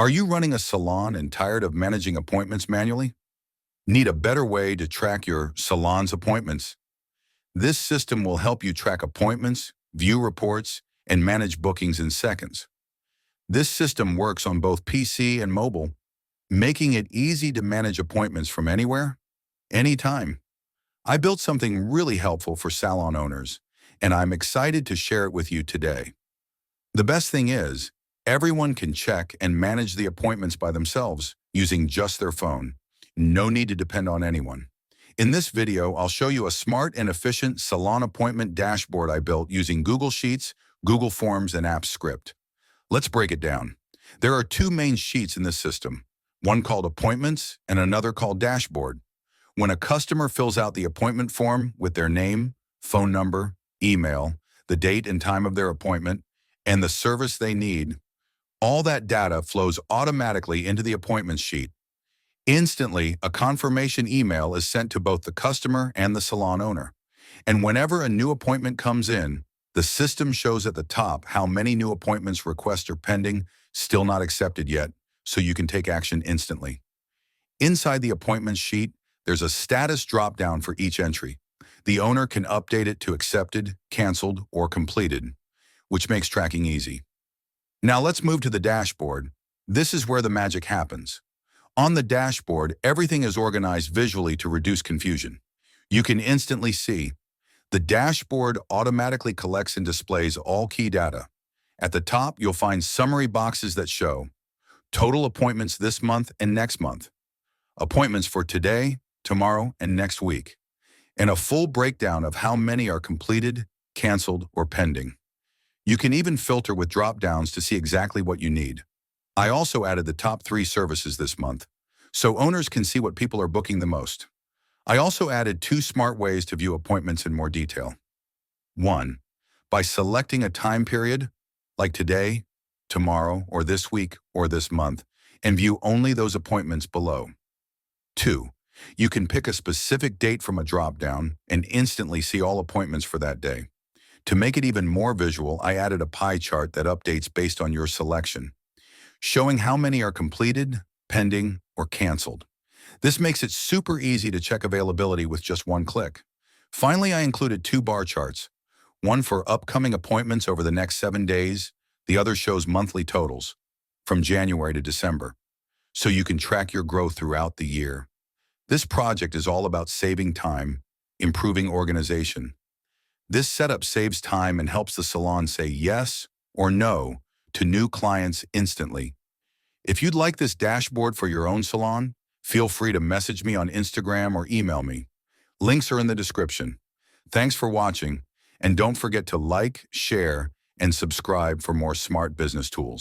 Are you running a salon and tired of managing appointments manually? Need a better way to track your salon's appointments? This system will help you track appointments, view reports, and manage bookings in seconds. This system works on both PC and mobile, making it easy to manage appointments from anywhere, anytime. I built something really helpful for salon owners, and I'm excited to share it with you today. The best thing is, everyone can check and manage the appointments by themselves using just their phone. No need to depend on anyone. In this video, I'll show you a smart and efficient salon appointment dashboard I built using Google Sheets, Google Forms, and Apps Script. Let's break it down. There are two main sheets in this system, one called Appointments and another called Dashboard. When a customer fills out the appointment form with their name, phone number, email, the date and time of their appointment, and the service they need, all that data flows automatically into the appointments sheet. Instantly, a confirmation email is sent to both the customer and the salon owner. And whenever a new appointment comes in, the system shows at the top how many new appointments requests are pending, still not accepted yet, so you can take action instantly. Inside the appointments sheet, there's a status drop-down for each entry. The owner can update it to accepted, canceled, or completed, which makes tracking easy. Now let's move to the dashboard. This is where the magic happens. On the dashboard, everything is organized visually to reduce confusion. You can instantly see. The dashboard automatically collects and displays all key data. At the top, you'll find summary boxes that show total appointments this month and next month, appointments for today, tomorrow, and next week, and a full breakdown of how many are completed, canceled, or pending. You can even filter with drop-downs to see exactly what you need. I also added the top 3 services this month, so owners can see what people are booking the most. I also added 2 smart ways to view appointments in more detail. 1. By selecting a time period, like today, tomorrow, or this week, or this month, and view only those appointments below. 2. You can pick a specific date from a drop-down and instantly see all appointments for that day. To make it even more visual, I added a pie chart that updates based on your selection, showing how many are completed, pending, or canceled. This makes it super easy to check availability with just one click. Finally, I included 2 bar charts, one for upcoming appointments over the next 7 days, the other shows monthly totals from January to December, so you can track your growth throughout the year. This project is all about saving time, improving organization. This setup saves time and helps the salon say yes or no to new clients instantly. If you'd like this dashboard for your own salon, feel free to message me on Instagram or email me. Links are in the description. Thanks for watching, and don't forget to like, share, and subscribe for more smart business tools.